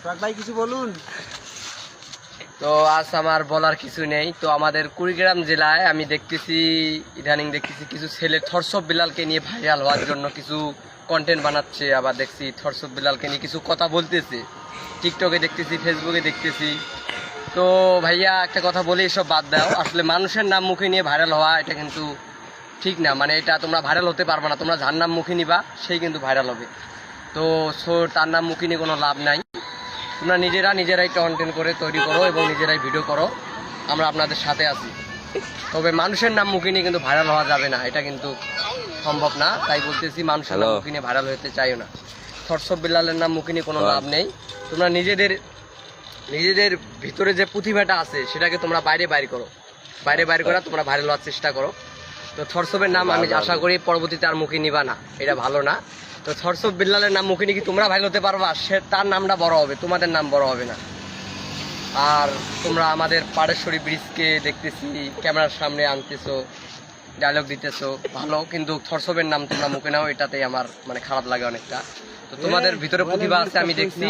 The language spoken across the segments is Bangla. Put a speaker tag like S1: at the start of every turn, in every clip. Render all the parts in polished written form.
S1: ভাই কিছু বলুন।
S2: তো আজ আমার বলার কিছু নেই। তো আমাদের কুড়িগ্রাম জেলায় আমি দেখতেছি ইদানিং কিছু ছেলে থরসব বিলালকে নিয়ে ভাইরাল হওয়ার জন্য কিছু কন্টেন্ট বানাচ্ছে, আবার দেখছি থরসব বিলালকে নিয়ে কিছু কথা বলতেছে, টিকটকে দেখতেছি, ফেসবুকে দেখতেছি। তো ভাইয়া একটা কথা বলে এসব বাদ দাও, আসলে মানুষের নাম মুখে নিয়ে ভাইরাল হওয়া এটা কিন্তু ঠিক না। মানে এটা তোমরা ভাইরাল হতে পারবে না, তোমরা যার নাম মুখে নিবা সেই কিন্তু ভাইরাল হবে। তো তার নাম মুখে নিয়ে কোনো লাভ নাই। তোমরা নিজেরাই কন্টেন্ট করে তৈরি করো এবং নিজেরাই ভিডিও করো, আমরা আপনাদের সাথে আছি। তবে মানুষের নাম মুখে নিয়ে কিন্তু ভাইরাল হওয়া যাবে না, এটা কিন্তু সম্ভব না। তাই বলতেছি মানুষের নাম মুখে নিয়ে ভাইরাল হতে চাইও না। থরসব বিলালের নাম মুখে নিয়ে কোনো লাভ নেই। তোমরা নিজেদের ভিতরে যে প্রতিভাটা আছে সেটাকে তোমরা বাইরে করা তোমরা ভাইরাল হওয়ার চেষ্টা করো। তো থরসবের নাম আমি আশা করি পরবর্তীতে আর মুখে নিবা না, এটা ভালো না। তো থরসব বিল্লালের নাম মুখে নিয়ে কি তোমরা ভাইরাল হতে পারবা? তার নামটা বড় হবে, তোমাদের নাম বড় হবে না। আর তোমরা আমাদের পাড়েশ্বরী ব্রিজকে দেখতেছি ক্যামেরার সামনে আনতেছো, ডায়লগ দিতেছো, ভালো, কিন্তু থরসবের নাম তোমরা মুখে নাও, এটাতেই আমার মানে খারাপ লাগে অনেকটা। তো তোমাদের ভিতরে প্রতিভা আছে আমি দেখছি,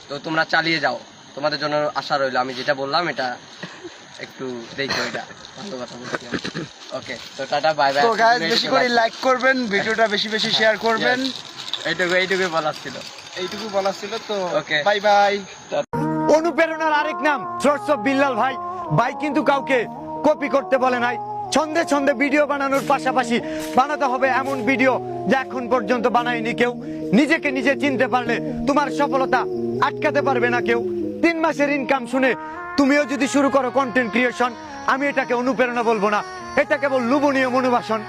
S2: তো তোমরা চালিয়ে যাও, তোমাদের জন্য আশা রইলো। আমি যেটা বললাম এটা একটু দেখো, এটা ভালো কথা বলছি। ওকে, তো টাটা, বাই বাই।
S1: তো গাইস বেশি করে লাইক করবেন, ভিডিওটা বেশি বেশি শেয়ার করবেন।
S2: এইটুকুই বলার ছিল।
S1: এইটুকু বলার ছিল। তো
S2: ওকে,
S1: বাই বাই।
S3: অনুপ্রেরণার আরেক নাম থরসব বিল্লাল ভাই। ভাই কিন্তু কাউকে কপি করতে বলে নাই। ছন্দে ছন্দে ভিডিও বানানোর পাশাপাশি বানাতে হবে এমন ভিডিও যা এখন পর্যন্ত বানায়নি কেউ। নিজেকে নিজে চিনতে পারলে তোমার সফলতা আটকাতে পারবে না কেউ। 3 মাসের ইনকাম শুনে তুমিও যদি শুরু করো কন্টেন্ট ক্রিয়েশন, আমি এটাকে অনুপ্রেরণা বলবো না, এটা কেবল লোভনীয় মনোবাসন।